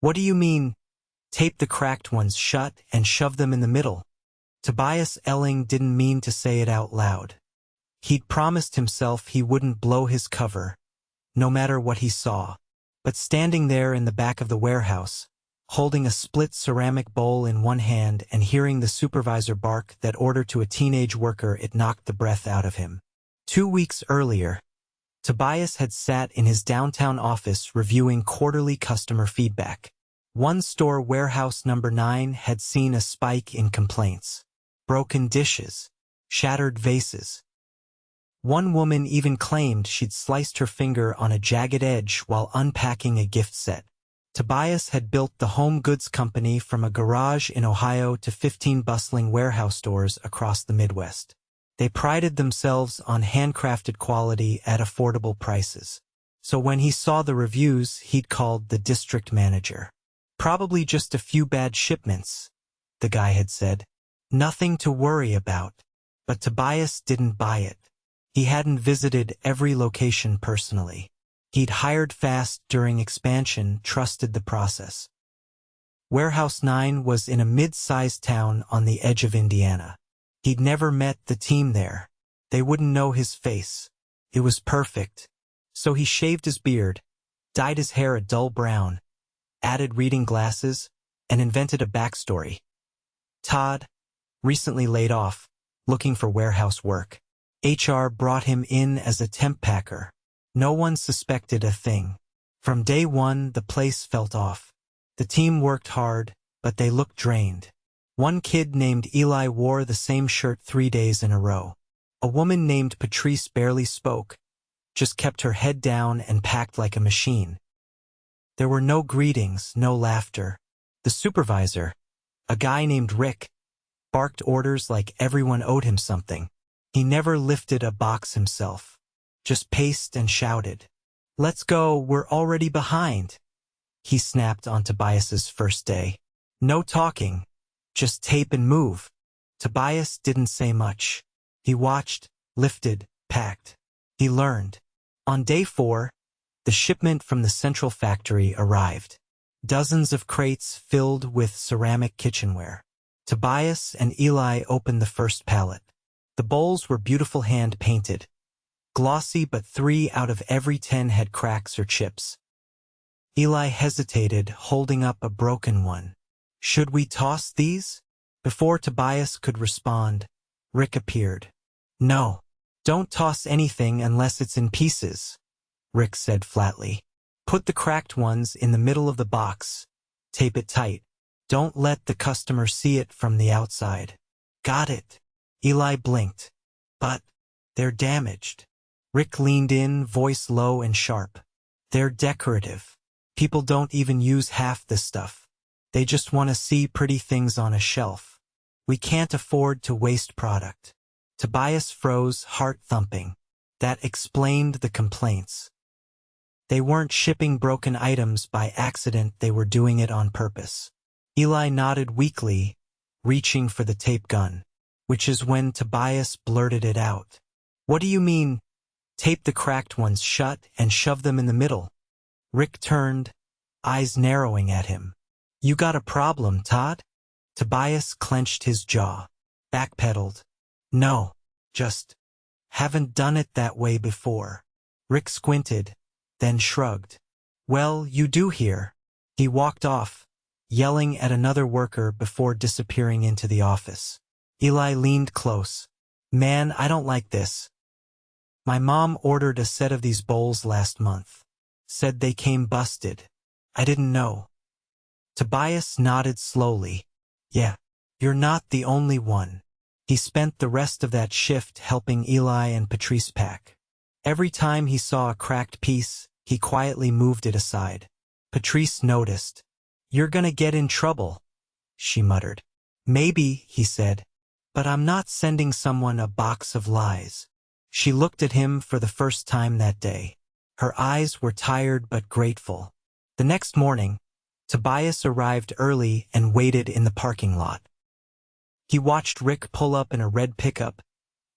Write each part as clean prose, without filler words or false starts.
What do you mean, tape the cracked ones shut and shove them in the middle? Tobias Elling didn't mean to say it out loud. He'd promised himself he wouldn't blow his cover, no matter what he saw. But standing there in the back of the warehouse, holding a split ceramic bowl in one hand and hearing the supervisor bark that order to a teenage worker, it knocked the breath out of him. 2 weeks earlier, Tobias had sat in his downtown office reviewing quarterly customer feedback. One store, warehouse number 9, had seen a spike in complaints. Broken dishes, shattered vases. One woman even claimed she'd sliced her finger on a jagged edge while unpacking a gift set. Tobias had built the home goods company from a garage in Ohio to 15 bustling warehouse stores across the Midwest. They prided themselves on handcrafted quality at affordable prices. So when he saw the reviews, he'd called the district manager. Probably just a few bad shipments, the guy had said. Nothing to worry about. But Tobias didn't buy it. He hadn't visited every location personally. He'd hired fast during expansion, trusted the process. Warehouse 9 was in a mid-sized town on the edge of Indiana. He'd never met the team there. They wouldn't know his face. It was perfect. So he shaved his beard, dyed his hair a dull brown, added reading glasses, and invented a backstory. Todd, recently laid off, looking for warehouse work. HR brought him in as a temp packer. No one suspected a thing. From day one, the place felt off. The team worked hard, but they looked drained. One kid named Eli wore the same shirt 3 days in a row. A woman named Patrice barely spoke, just kept her head down and packed like a machine. There were no greetings, no laughter. The supervisor, a guy named Rick, barked orders like everyone owed him something. He never lifted a box himself, just paced and shouted. "Let's go, we're already behind," he snapped on Tobias's first day. No talking, just tape and move. Tobias didn't say much. He watched, lifted, packed. He learned. On day 4, the shipment from the central factory arrived. Dozens of crates filled with ceramic kitchenware. Tobias and Eli opened the first pallet. The bowls were beautiful hand-painted, glossy, but 3 out of every 10 had cracks or chips. Eli hesitated, holding up a broken one. "Should we toss these?" Before Tobias could respond, Rick appeared. "No, don't toss anything unless it's in pieces," Rick said flatly. "Put the cracked ones in the middle of the box. Tape it tight. Don't let the customer see it from the outside." "Got it." Eli blinked. "But they're damaged." Rick leaned in, voice low and sharp. "They're decorative. People don't even use half this stuff. They just want to see pretty things on a shelf. We can't afford to waste product." Tobias froze, heart thumping. That explained the complaints. They weren't shipping broken items by accident, they were doing it on purpose. Eli nodded weakly, reaching for the tape gun, which is when Tobias blurted it out. "What do you mean, tape the cracked ones shut and shove them in the middle?" Rick turned, eyes narrowing at him. "You got a problem, Todd?" Tobias clenched his jaw, backpedaled. "No, just haven't done it that way before." Rick squinted, then shrugged. "Well, you do here." He walked off, yelling at another worker before disappearing into the office. Eli leaned close. "Man, I don't like this. My mom ordered a set of these bowls last month. Said they came busted. I didn't know." Tobias nodded slowly. "Yeah, you're not the only one." He spent the rest of that shift helping Eli and Patrice pack. Every time he saw a cracked piece, he quietly moved it aside. Patrice noticed. "You're gonna get in trouble," she muttered. "Maybe," he said, "but I'm not sending someone a box of lies." She looked at him for the first time that day. Her eyes were tired but grateful. The next morning, Tobias arrived early and waited in the parking lot. He watched Rick pull up in a red pickup,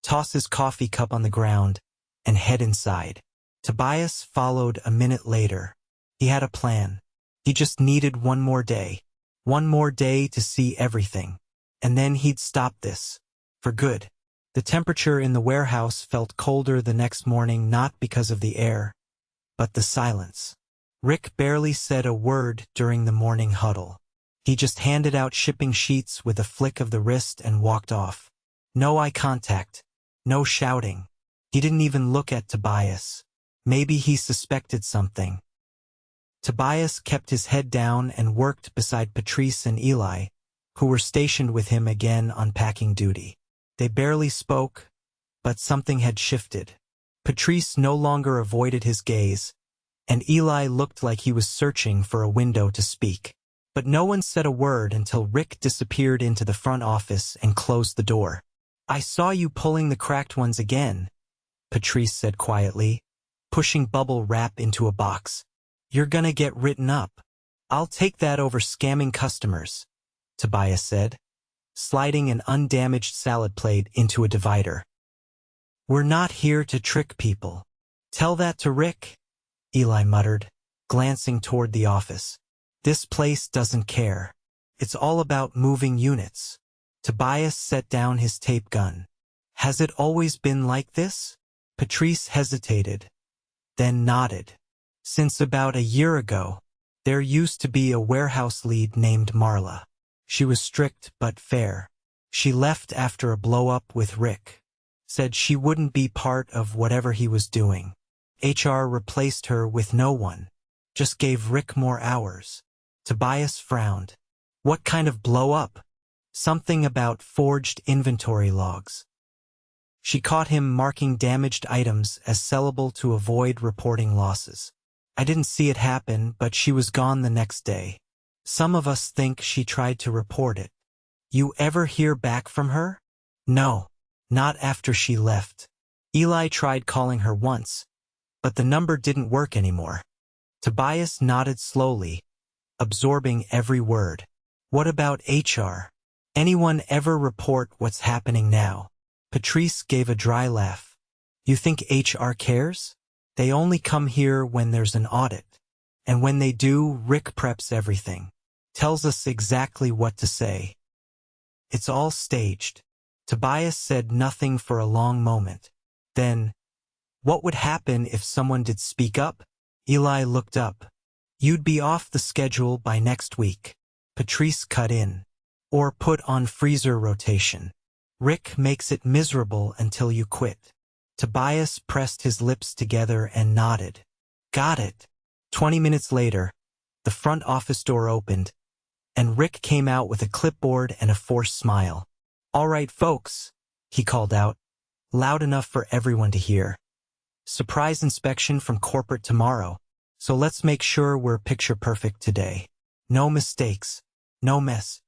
toss his coffee cup on the ground, and head inside. Tobias followed a minute later. He had a plan. He just needed one more day. One more day to see everything. And then he'd stop this. For good. The temperature in the warehouse felt colder the next morning, not because of the air, but the silence. Rick barely said a word during the morning huddle. He just handed out shipping sheets with a flick of the wrist and walked off. No eye contact. No shouting. He didn't even look at Tobias. Maybe he suspected something. Tobias kept his head down and worked beside Patrice and Eli, who were stationed with him again on packing duty. They barely spoke, but something had shifted. Patrice no longer avoided his gaze, and Eli looked like he was searching for a window to speak. But no one said a word until Rick disappeared into the front office and closed the door. "I saw you pulling the cracked ones again," Patrice said quietly, pushing bubble wrap into a box. "You're gonna get written up." "I'll take that over scamming customers," Tobias said, sliding an undamaged salad plate into a divider. "We're not here to trick people." "Tell that to Rick," Eli muttered, glancing toward the office. "This place doesn't care. It's all about moving units." Tobias set down his tape gun. "Has it always been like this?" Patrice hesitated, then nodded. "Since about a year ago, there used to be a warehouse lead named Marla. She was strict but fair. She left after a blow-up with Rick. Said she wouldn't be part of whatever he was doing. HR replaced her with no one. Just gave Rick more hours." Tobias frowned. "What kind of blow-up?" "Something about forged inventory logs." She caught him marking damaged items as sellable to avoid reporting losses. "I didn't see it happen, but she was gone the next day. Some of us think she tried to report it." "You ever hear back from her?" "No, not after she left. Eli tried calling her once, but the number didn't work anymore." Tobias nodded slowly, absorbing every word. "What about HR? Anyone ever report what's happening now?" Patrice gave a dry laugh. "You think HR cares? They only come here when there's an audit. And when they do, Rick preps everything. Tells us exactly what to say. It's all staged." Tobias said nothing for a long moment. Then, "What would happen if someone did speak up?" Eli looked up. "You'd be off the schedule by next week." Patrice cut in. "Or put on freezer rotation. Rick makes it miserable until you quit." Tobias pressed his lips together and nodded. "Got it." 20 minutes later, the front office door opened, and Rick came out with a clipboard and a forced smile. "All right, folks," he called out, loud enough for everyone to hear. "Surprise inspection from corporate tomorrow, so let's make sure we're picture perfect today. No mistakes, no mess.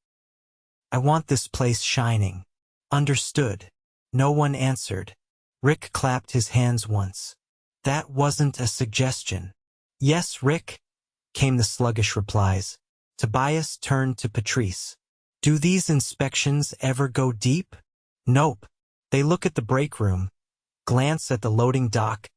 I want this place shining. Understood?" No one answered. Rick clapped his hands once. "That wasn't a suggestion." "Yes, Rick," came the sluggish replies. Tobias turned to Patrice. "Do these inspections ever go deep?" "Nope. They look at the break room, glance at the loading dock,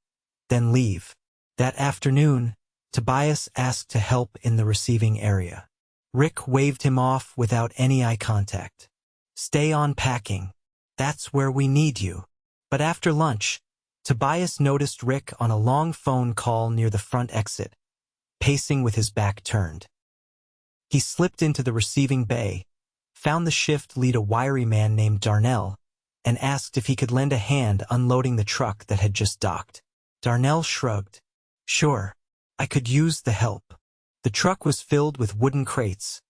then leave." That afternoon, Tobias asked to help in the receiving area. Rick waved him off without any eye contact. "Stay on packing. That's where we need you." But after lunch, Tobias noticed Rick on a long phone call near the front exit, pacing with his back turned. He slipped into the receiving bay, found the shift lead a wiry man named Darnell, and asked if he could lend a hand unloading the truck that had just docked. Darnell shrugged. "Sure, I could use the help." The truck was filled with wooden crates,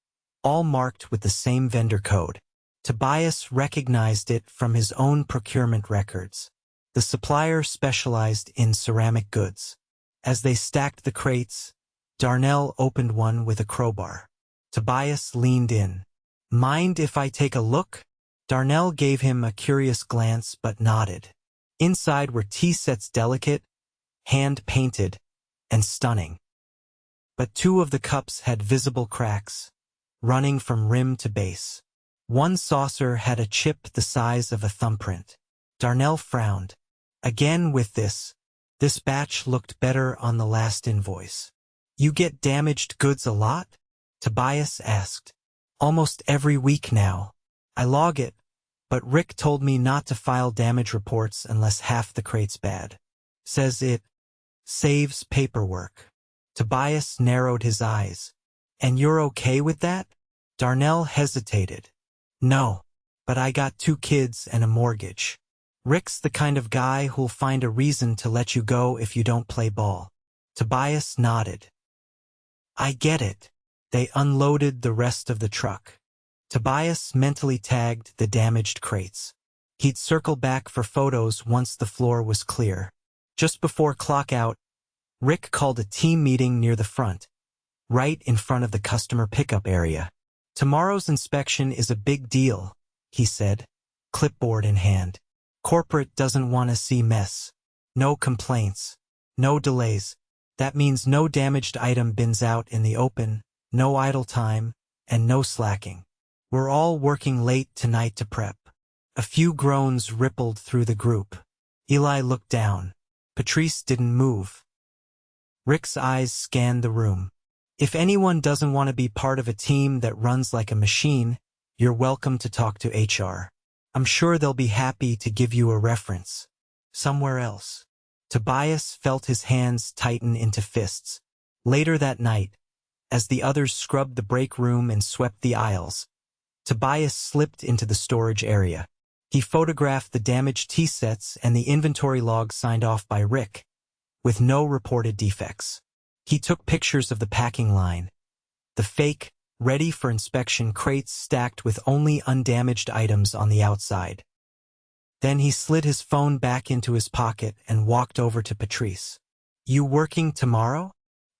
all marked with the same vendor code. Tobias recognized it from his own procurement records. The supplier specialized in ceramic goods. As they stacked the crates, Darnell opened one with a crowbar. Tobias leaned in. "Mind if I take a look?" Darnell gave him a curious glance but nodded. Inside were tea sets, delicate, hand-painted, and stunning. But 2 of the cups had visible cracks, running from rim to base. One saucer had a chip the size of a thumbprint. Darnell frowned. Again with this batch looked better on the last invoice. You get damaged goods a lot? Tobias asked. Almost every week now. I log it, but Rick told me not to file damage reports unless half the crate's bad. Says it saves paperwork. Tobias narrowed his eyes. And you're okay with that? Darnell hesitated. No, but I got 2 kids and a mortgage. Rick's the kind of guy who'll find a reason to let you go if you don't play ball. Tobias nodded. I get it. They unloaded the rest of the truck. Tobias mentally tagged the damaged crates. He'd circle back for photos once the floor was clear. Just before clock out, Rick called a team meeting near the front, right in front of the customer pickup area. Tomorrow's inspection is a big deal, he said, clipboard in hand. Corporate doesn't want to see mess. No complaints. No delays. That means no damaged item bins out in the open, no idle time, and no slacking. We're all working late tonight to prep. A few groans rippled through the group. Eli looked down. Patrice didn't move. Rick's eyes scanned the room. If anyone doesn't want to be part of a team that runs like a machine, you're welcome to talk to HR. I'm sure they'll be happy to give you a reference. Somewhere else. Tobias felt his hands tighten into fists. Later that night, as the others scrubbed the break room and swept the aisles, Tobias slipped into the storage area. He photographed the damaged tea sets and the inventory log signed off by Rick, with no reported defects. He took pictures of the packing line, the fake, ready for inspection crates stacked with only undamaged items on the outside. Then he slid his phone back into his pocket and walked over to Patrice. You working tomorrow?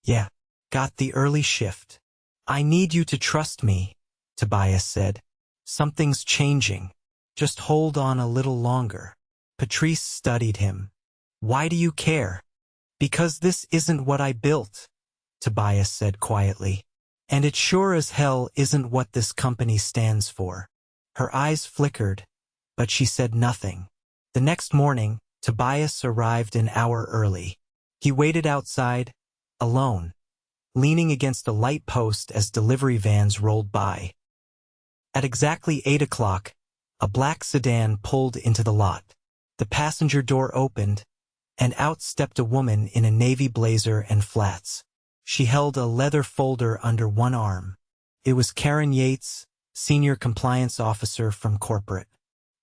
Yeah. Got the early shift. I need you to trust me, Tobias said. Something's changing. Just hold on a little longer. Patrice studied him. Why do you care? Because this isn't what I built, Tobias said quietly. And it sure as hell isn't what this company stands for. Her eyes flickered, but she said nothing. The next morning, Tobias arrived an hour early. He waited outside, alone, leaning against a light post as delivery vans rolled by. At exactly 8 o'clock, a black sedan pulled into the lot. The passenger door opened, and out stepped a woman in a navy blazer and flats. She held a leather folder under one arm. It was Karen Yates, Senior Compliance Officer from corporate.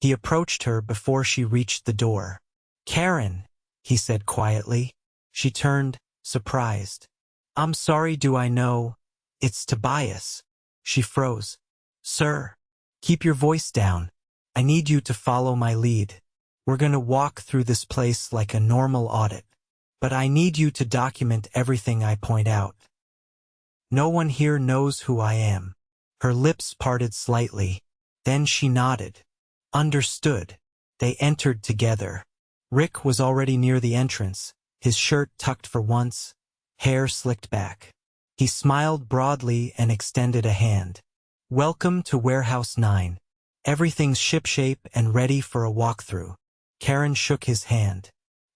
He approached her before she reached the door. Karen, he said quietly. She turned, surprised. I'm sorry, do I know? It's Tobias. She froze. Sir, keep your voice down. I need you to follow my lead. We're going to walk through this place like a normal audit. But I need you to document everything I point out. No one here knows who I am. Her lips parted slightly. Then she nodded. Understood. They entered together. Rick was already near the entrance, his shirt tucked for once, hair slicked back. He smiled broadly and extended a hand. Welcome to Warehouse 9. Everything's shipshape and ready for a walkthrough. Karen shook his hand.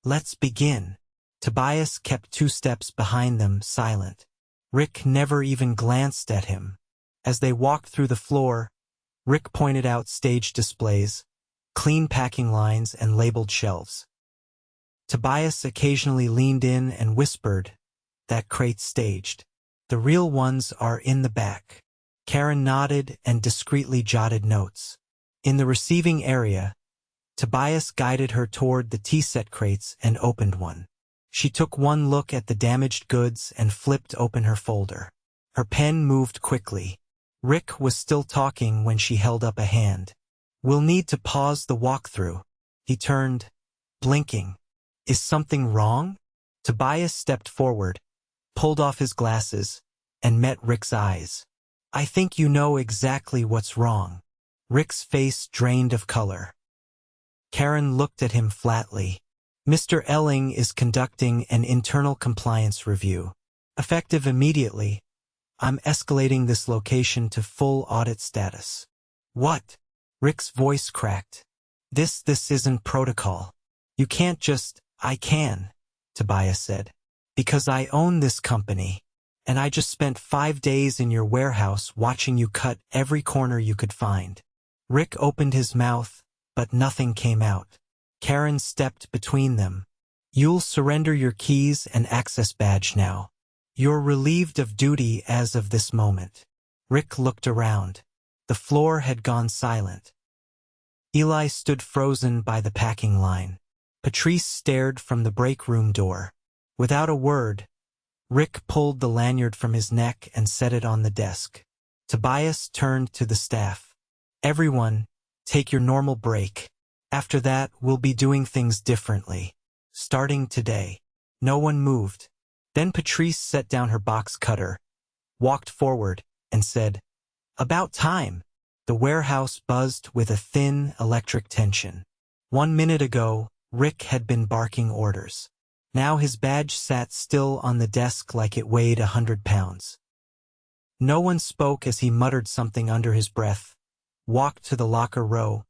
Let's begin. Tobias kept 2 steps behind them, silent. Rick never even glanced at him. As they walked through the floor, Rick pointed out stage displays, clean packing lines, and labeled shelves. Tobias occasionally leaned in and whispered, that crate's staged. The real ones are in the back. Karen nodded and discreetly jotted notes. In the receiving area, Tobias guided her toward the tea set crates and opened one. She took one look at the damaged goods and flipped open her folder. Her pen moved quickly. Rick was still talking when she held up a hand. We'll need to pause the walkthrough. He turned, blinking. Is something wrong? Tobias stepped forward, pulled off his glasses, and met Rick's eyes. I think you know exactly what's wrong. Rick's face drained of color. Karen looked at him flatly. Mr. Elling is conducting an internal compliance review. Effective immediately, I'm escalating this location to full audit status. What? Rick's voice cracked. This isn't protocol. You can't just... I can, Tobias said. Because I own this company. And I just spent 5 days in your warehouse watching you cut every corner you could find. Rick opened his mouth, but nothing came out. Karen stepped between them. You'll surrender your keys and access badge now. You're relieved of duty as of this moment. Rick looked around. The floor had gone silent. Eli stood frozen by the packing line. Patrice stared from the break room door. Without a word, Rick pulled the lanyard from his neck and set it on the desk. Tobias turned to the staff. Everyone, take your normal break. After that, we'll be doing things differently. Starting today. No one moved. Then Patrice set down her box cutter, walked forward, and said, "About time." The warehouse buzzed with a thin electric tension. 1 minute ago, Rick had been barking orders. Now his badge sat still on the desk like it weighed 100 pounds. No one spoke as he muttered something under his breath, walked to the locker row,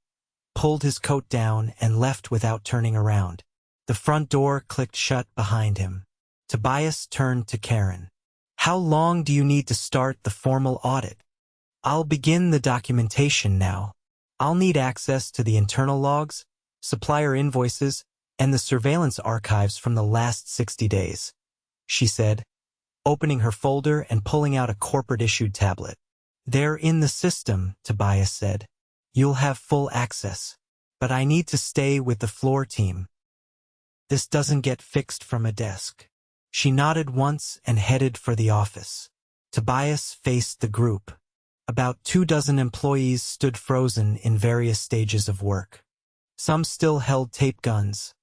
pulled his coat down, and left without turning around. The front door clicked shut behind him. Tobias turned to Karen. "How long do you need to start the formal audit?" "I'll begin the documentation now. I'll need access to the internal logs, supplier invoices, and the surveillance archives from the last 60 days, she said, opening her folder and pulling out a corporate-issued tablet. "They're in the system," Tobias said. "You'll have full access. But I need to stay with the floor team. This doesn't get fixed from a desk." She nodded once and headed for the office. Tobias faced the group. About 24 employees stood frozen in various stages of work. Some still held tape guns.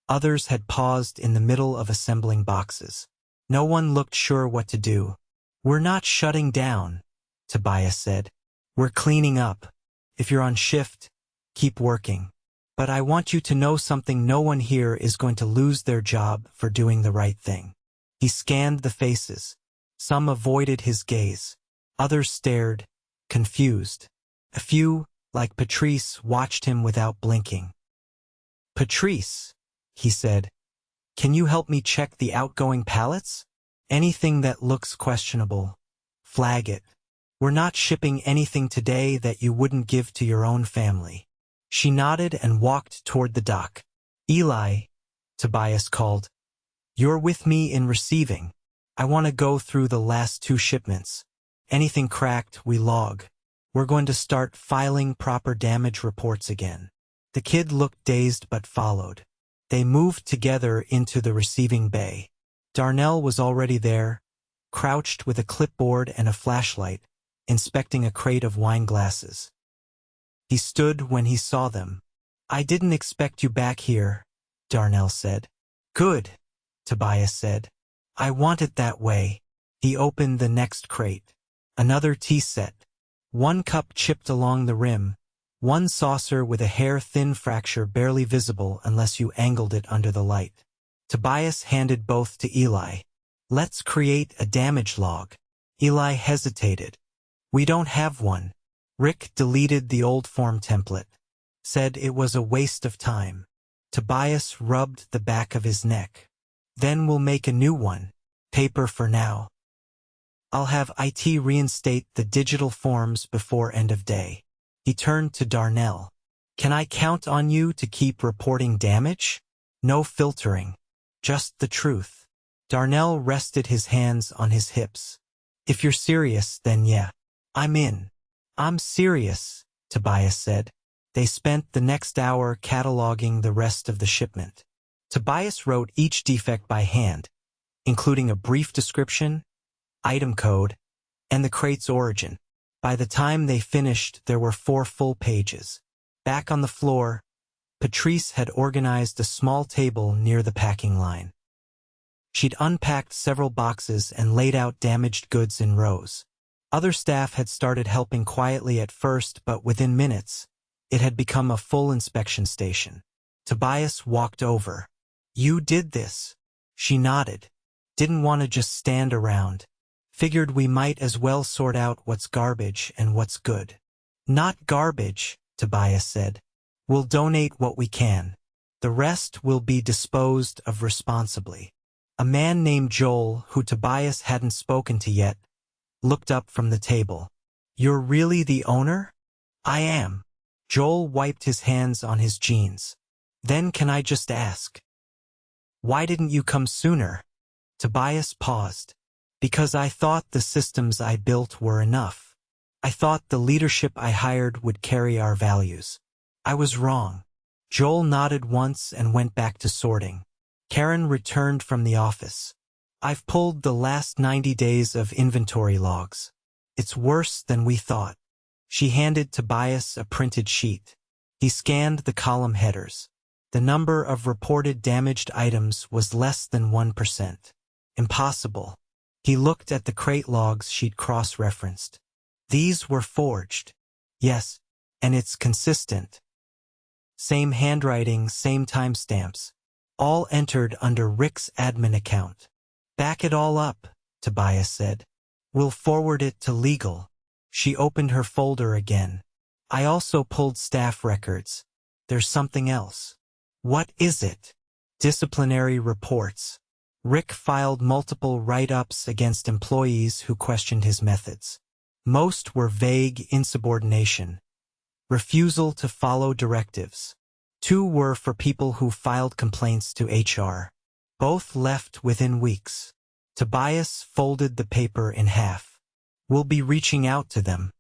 Others had paused in the middle of assembling boxes. No one looked sure what to do. "We're not shutting down," Tobias said. "We're cleaning up. If you're on shift, keep working. But I want you to know something: no one here is going to lose their job for doing the right thing." He scanned the faces. Some avoided his gaze. Others stared, confused. A few, like Patrice, watched him without blinking. "Patrice," he said, "can you help me check the outgoing pallets? Anything that looks questionable, flag it. We're not shipping anything today that you wouldn't give to your own family." She nodded and walked toward the dock. "Eli," Tobias called, "you're with me in receiving. I want to go through the last 2 shipments. Anything cracked, we log. We're going to start filing proper damage reports again." The kid looked dazed but followed. They moved together into the receiving bay. Darnell was already there, crouched with a clipboard and a flashlight, inspecting a crate of wine glasses. He stood when he saw them. "I didn't expect you back here," Darnell said. "Good," Tobias said. "I want it that way." He opened the next crate. Another tea set. 1 cup chipped along the rim, 1 saucer with a hair-thin fracture barely visible unless you angled it under the light. Tobias handed both to Eli. "Let's create a damage log." Eli hesitated. "We don't have one." Rick deleted the old form template, said it was a waste of time. Tobias rubbed the back of his neck. "Then we'll make a new one. Paper for now. I'll have IT reinstate the digital forms before end of day." He turned to Darnell. "Can I count on you to keep reporting damage? No filtering. Just the truth." Darnell rested his hands on his hips. "If you're serious, then yeah. I'm in." "I'm serious," Tobias said. They spent the next hour cataloging the rest of the shipment. Tobias wrote each defect by hand, including a brief description, item code, and the crate's origin. By the time they finished, there were 4 full pages. Back on the floor, Patrice had organized a small table near the packing line. She'd unpacked several boxes and laid out damaged goods in rows. Other staff had started helping quietly at first, but within minutes, it had become a full inspection station. Tobias walked over. "You did this." She nodded. "Didn't want to just stand around. Figured we might as well sort out what's garbage and what's good." "Not garbage," Tobias said. "We'll donate what we can. The rest will be disposed of responsibly." A man named Joel, who Tobias hadn't spoken to yet, looked up from the table. "You're really the owner?" "I am." Joel wiped his hands on his jeans. "Then can I just ask, why didn't you come sooner?" Tobias paused. "Because I thought the systems I built were enough. I thought the leadership I hired would carry our values. I was wrong." Joel nodded once and went back to sorting. Karen returned from the office. "I've pulled the last 90 days of inventory logs. It's worse than we thought." She handed Tobias a printed sheet. He scanned the column headers. The number of reported damaged items was less than 1%. Impossible. He looked at the crate logs she'd cross-referenced. These were forged. Yes, and it's consistent. Same handwriting, same timestamps. All entered under Rick's admin account. "Back it all up," Tobias said. "We'll forward it to legal." She opened her folder again. "I also pulled staff records. There's something else." "What is it?" "Disciplinary reports." Rick filed multiple write-ups against employees who questioned his methods. Most were vague insubordination, refusal to follow directives. 2 were for people who filed complaints to HR. Both left within weeks. Tobias folded the paper in half. "We'll be reaching out to them.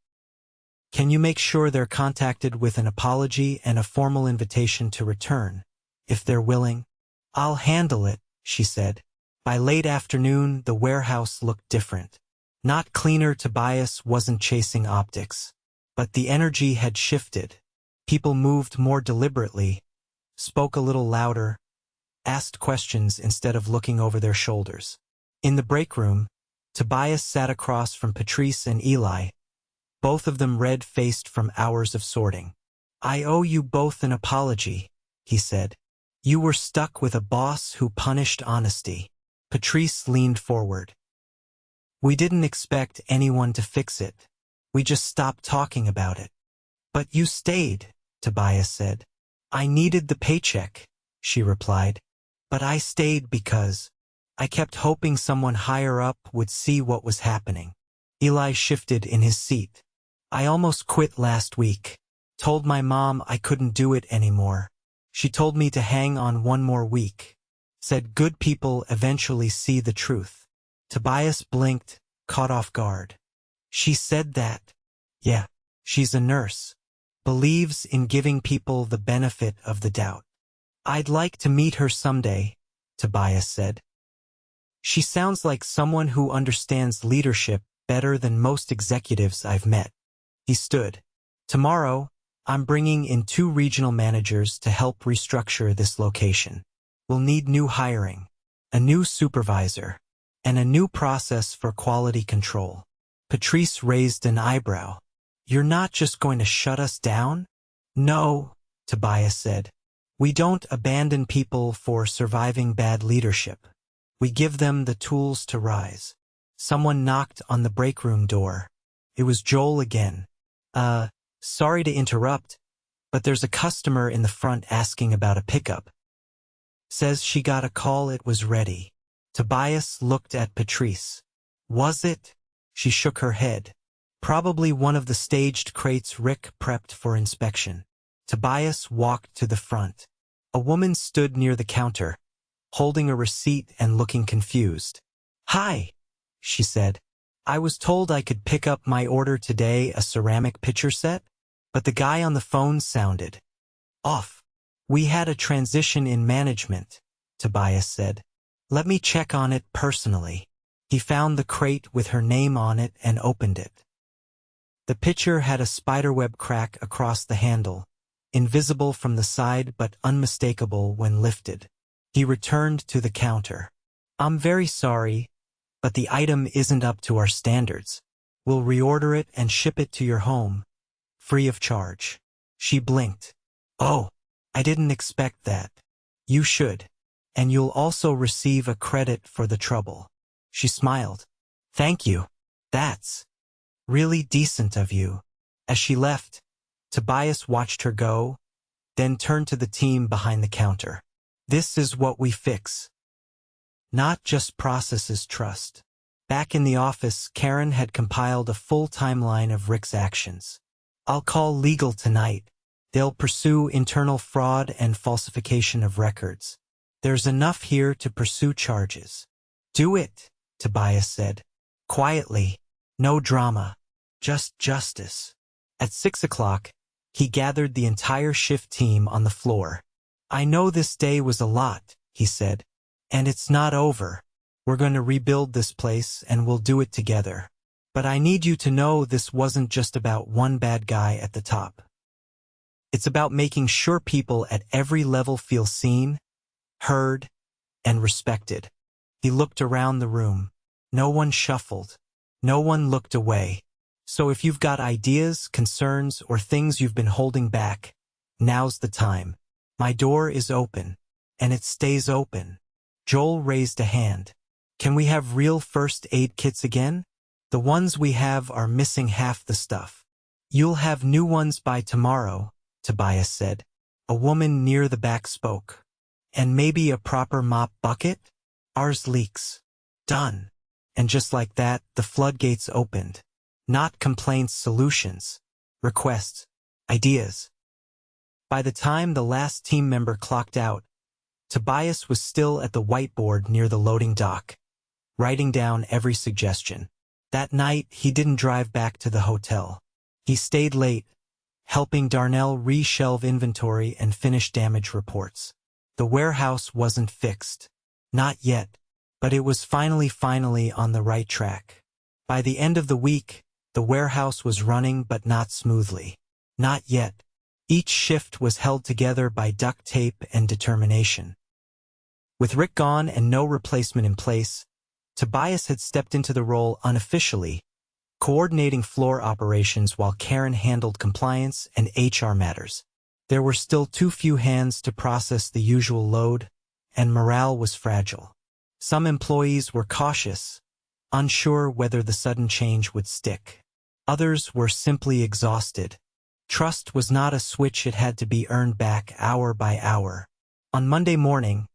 Can you make sure they're contacted with an apology and a formal invitation to return, if they're willing?" "I'll handle it," she said. By late afternoon, the warehouse looked different. Not cleaner. Tobias wasn't chasing optics. But the energy had shifted. People moved more deliberately, spoke a little louder, asked questions instead of looking over their shoulders. In the break room, Tobias sat across from Patrice and Eli, both of them red-faced from hours of sorting. "I owe you both an apology," he said. "You were stuck with a boss who punished honesty." Patrice leaned forward. "We didn't expect anyone to fix it. We just stopped talking about it." "But you stayed," Tobias said. "I needed the paycheck," she replied. "But I stayed because I kept hoping someone higher up would see what was happening." Eli shifted in his seat. "I almost quit last week. Told my mom I couldn't do it anymore. She told me to hang on one more week. Said good people eventually see the truth." Tobias blinked, caught off guard. "She said that?" "Yeah, she's a nurse. Believes in giving people the benefit of the doubt." "I'd like to meet her someday," Tobias said. "She sounds like someone who understands leadership better than most executives I've met." He stood. "Tomorrow, I'm bringing in 2 regional managers to help restructure this location. We'll need new hiring, a new supervisor, and a new process for quality control." Patrice raised an eyebrow. "You're not just going to shut us down?" "No," Tobias said. "We don't abandon people for surviving bad leadership. We give them the tools to rise." Someone knocked on the break room door. It was Joel again. Sorry to interrupt, but there's a customer in the front asking about a pickup. Says she got a call it was ready." Tobias looked at Patrice. "Was it?" She shook her head. "Probably one of the staged crates Rick prepped for inspection." Tobias walked to the front. A woman stood near the counter, holding a receipt and looking confused. "Hi," she said. "I was told I could pick up my order today, a ceramic pitcher set, but the guy on the phone sounded off." "We had a transition in management," Tobias said. "Let me check on it personally." He found the crate with her name on it and opened it. The pitcher had a spiderweb crack across the handle, invisible from the side but unmistakable when lifted. He returned to the counter. "I'm very sorry, but the item isn't up to our standards. We'll reorder it and ship it to your home, free of charge." She blinked. "Oh, I didn't expect that." "You should. And you'll also receive a credit for the trouble." She smiled. "Thank you. That's really decent of you." As she left, Tobias watched her go, then turned to the team behind the counter. "This is what we fix. not just processes trust. Back in the office, Karen had compiled a full timeline of Rick's actions. I'll call legal tonight. They'll pursue internal fraud and falsification of records. There's enough here to pursue charges. Do it, Tobias said. Quietly, no drama, just justice. At 6 o'clock, he gathered the entire shift team on the floor. I know this day was a lot, he said. And it's not over. We're going to rebuild this place and we'll do it together. But I need you to know this wasn't just about one bad guy at the top. It's about making sure people at every level feel seen, heard, and respected. He looked around the room. No one shuffled. No one looked away. So if you've got ideas, concerns, or things you've been holding back, now's the time. My door is open, and it stays open. Joel raised a hand. Can we have real first aid kits again? The ones we have are missing half the stuff. You'll have new ones by tomorrow, Tobias said. A woman near the back spoke. And maybe a proper mop bucket? Ours leaks. Done. And just like that, the floodgates opened. Not complaints, solutions. Requests. Ideas. By the time the last team member clocked out, Tobias was still at the whiteboard near the loading dock, writing down every suggestion. That night, he didn't drive back to the hotel. He stayed late, helping Darnell re-shelve inventory and finish damage reports. The warehouse wasn't fixed. Not yet, but it was finally on the right track. By the end of the week, the warehouse was running but not smoothly. Not yet. Each shift was held together by duct tape and determination. With Rick gone and no replacement in place, Tobias had stepped into the role unofficially, coordinating floor operations while Karen handled compliance and HR matters. There were still too few hands to process the usual load, and morale was fragile. Some employees were cautious, unsure whether the sudden change would stick. Others were simply exhausted. Trust was not a switch, it had to be earned back hour by hour. On Monday morning,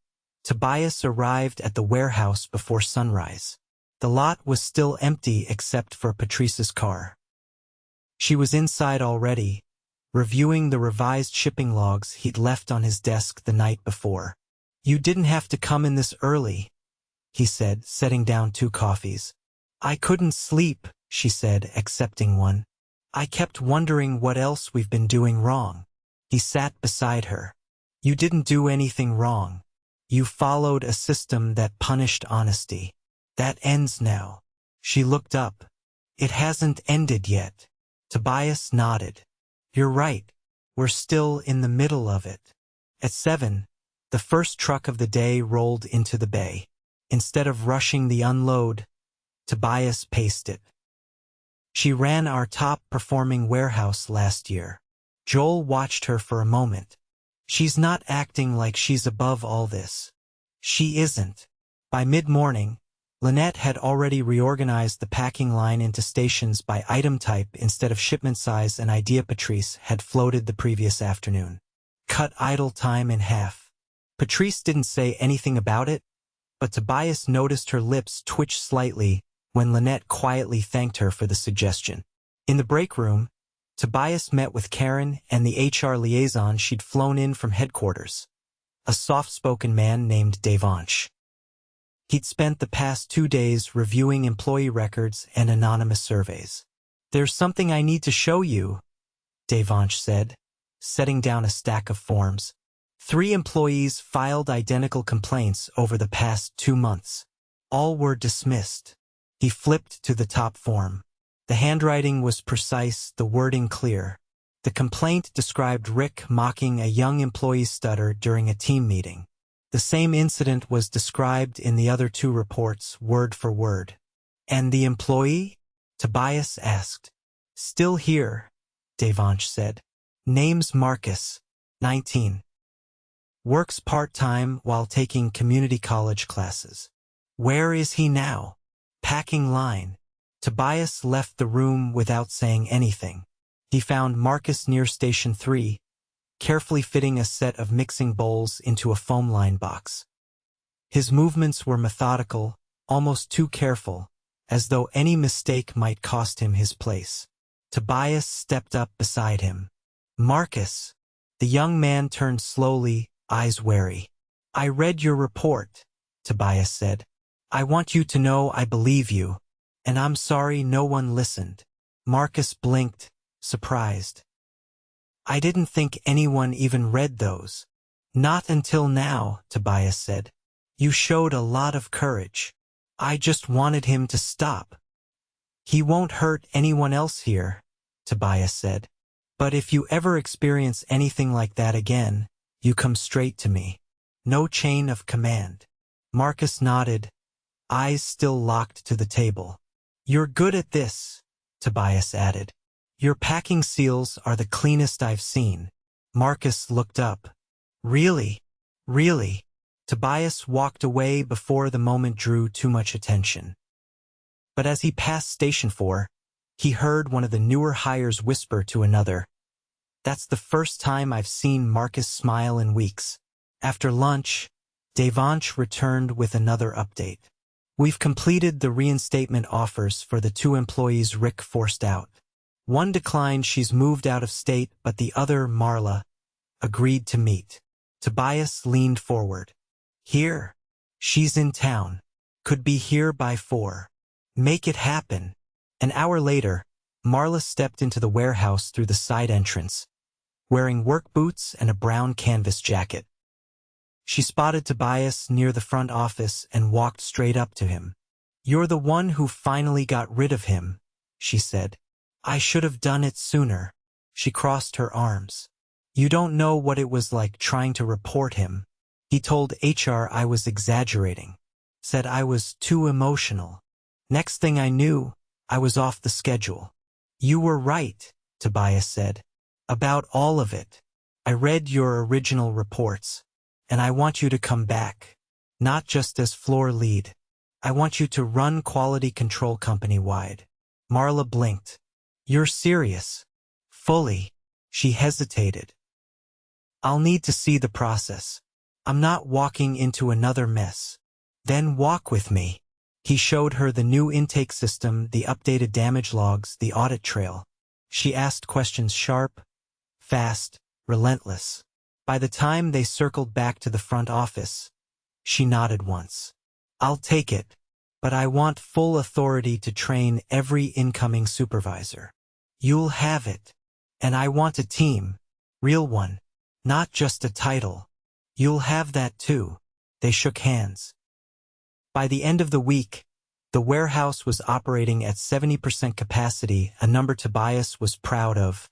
Tobias arrived at the warehouse before sunrise. The lot was still empty except for Patrice's car. She was inside already, reviewing the revised shipping logs he'd left on his desk the night before. You didn't have to come in this early, he said, setting down 2 coffees. I couldn't sleep, she said, accepting one. I kept wondering what else we've been doing wrong. He sat beside her. You didn't do anything wrong. You followed a system that punished honesty. That ends now. She looked up. It hasn't ended yet. Tobias nodded. You're right. We're still in the middle of it. At 7, the first truck of the day rolled into the bay. Instead of rushing the unload, Tobias paced it. She ran our top-performing warehouse last year. Joel watched her for a moment. She's not acting like she's above all this. She isn't. By mid-morning, Lynette had already reorganized the packing line into stations by item type instead of shipment size, an idea Patrice had floated the previous afternoon. Cut idle time in half. Patrice didn't say anything about it, but Tobias noticed her lips twitch slightly when Lynette quietly thanked her for the suggestion. In the break room, Tobias met with Karen and the HR liaison she'd flown in from headquarters, a soft-spoken man named Devansh. He'd spent the past 2 days reviewing employee records and anonymous surveys. There's something I need to show you, Devansh said, setting down a stack of forms. 3 employees filed identical complaints over the past 2 months. All were dismissed. He flipped to the top form. The handwriting was precise, the wording clear. The complaint described Rick mocking a young employee's stutter during a team meeting. The same incident was described in the other 2 reports, word for word. And the employee? Tobias asked. Still here, Devansh said. Name's Marcus, 19. Works part-time while taking community college classes. Where is he now? Packing line. Tobias left the room without saying anything. He found Marcus near Station 3, carefully fitting a set of mixing bowls into a foam line box. His movements were methodical, almost too careful, as though any mistake might cost him his place. Tobias stepped up beside him. "Marcus." The young man turned slowly, eyes wary. "I read your report," Tobias said. "I want you to know I believe you, and I'm sorry no one listened." Marcus blinked, surprised. "I didn't think anyone even read those." "Not until now," Tobias said. "You showed a lot of courage. I just wanted him to stop." "He won't hurt anyone else here," Tobias said. "But if you ever experience anything like that again, you come straight to me. No chain of command." Marcus nodded, eyes still locked to the table. "You're good at this," Tobias added. "Your packing seals are the cleanest I've seen." Marcus looked up. "Really? Really?" Tobias walked away before the moment drew too much attention. But as he passed Station 4, he heard one of the newer hires whisper to another, "That's the first time I've seen Marcus smile in weeks." After lunch, Devansh returned with another update. "We've completed the reinstatement offers for the 2 employees Rick forced out. One declined, she's moved out of state, but the other, Marla, agreed to meet." Tobias leaned forward. "Here. She's in town. Could be here by 4. Make it happen." An hour later, Marla stepped into the warehouse through the side entrance, wearing work boots and a brown canvas jacket. She spotted Tobias near the front office and walked straight up to him. "You're the one who finally got rid of him," she said. "I should have done it sooner." She crossed her arms. "You don't know what it was like trying to report him. He told HR I was exaggerating. Said I was too emotional. Next thing I knew, I was off the schedule." "You were right," Tobias said. "About all of it. I read your original reports, and I want you to come back. Not just as floor lead. I want you to run quality control company-wide." Marla blinked. "You're serious?" "Fully." She hesitated. "I'll need to see the process. I'm not walking into another mess." "Then walk with me." He showed her the new intake system, the updated damage logs, the audit trail. She asked questions sharp, fast, relentless. By the time they circled back to the front office, she nodded once. "I'll take it, but I want full authority to train every incoming supervisor." "You'll have it. And I want a team. Real one. Not just a title." "You'll have that too." They shook hands. By the end of the week, the warehouse was operating at 70% capacity, a number Tobias was proud of,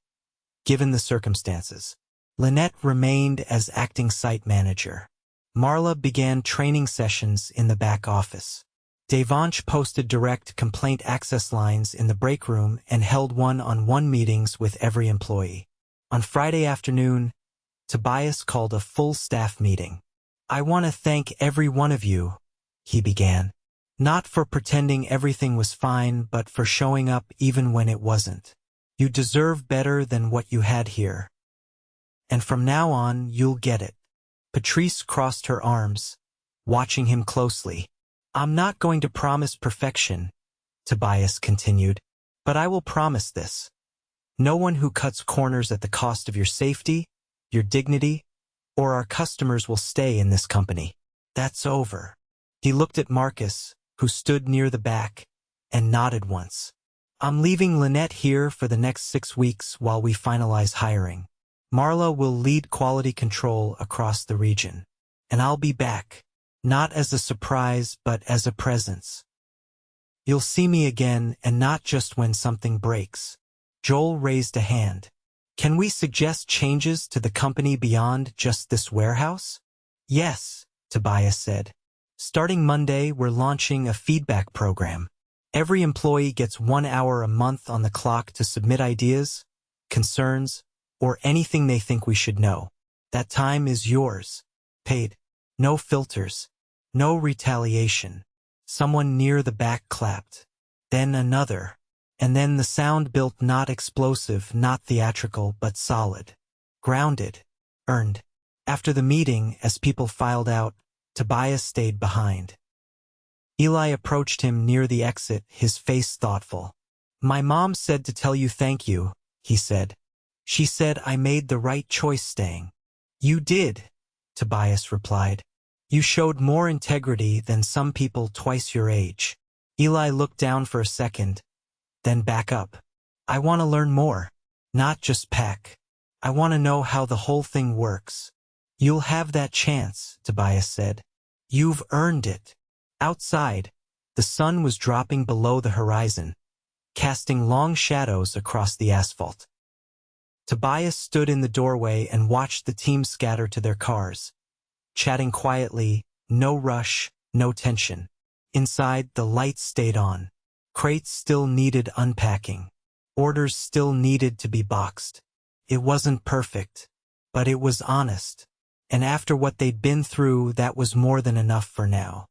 given the circumstances. Lynette remained as acting site manager. Marla began training sessions in the back office. Devansh posted direct complaint access lines in the break room and held one-on-one meetings with every employee. On Friday afternoon, Tobias called a full staff meeting. "I want to thank every one of you," he began. "Not for pretending everything was fine, but for showing up even when it wasn't. You deserve better than what you had here. And from now on, you'll get it." Patrice crossed her arms, watching him closely. "I'm not going to promise perfection," Tobias continued, "but I will promise this. No one who cuts corners at the cost of your safety, your dignity, or our customers will stay in this company. That's over." He looked at Marcus, who stood near the back, and nodded once. "I'm leaving Lynette here for the next 6 weeks while we finalize hiring. Marla will lead quality control across the region. And I'll be back, not as a surprise but as a presence. You'll see me again, and not just when something breaks." Joel raised a hand. "Can we suggest changes to the company beyond just this warehouse?" "Yes," Tobias said. "Starting Monday, we're launching a feedback program. Every employee gets 1 hour a month on the clock to submit ideas, concerns, or anything they think we should know. That time is yours. Paid. No filters. No retaliation." Someone near the back clapped. Then another. And then the sound built, not explosive, not theatrical, but solid. Grounded. Earned. After the meeting, as people filed out, Tobias stayed behind. Eli approached him near the exit, his face thoughtful. "My mom said to tell you thank you," he said. "She said I made the right choice staying." "You did," Tobias replied. "You showed more integrity than some people twice your age." Eli looked down for a second, then back up. "I want to learn more. Not just peck. I want to know how the whole thing works." "You'll have that chance," Tobias said. "You've earned it." Outside, the sun was dropping below the horizon, casting long shadows across the asphalt. Tobias stood in the doorway and watched the team scatter to their cars, chatting quietly, no rush, no tension. Inside, the lights stayed on. Crates still needed unpacking. Orders still needed to be boxed. It wasn't perfect, but it was honest. And after what they'd been through, that was more than enough for now.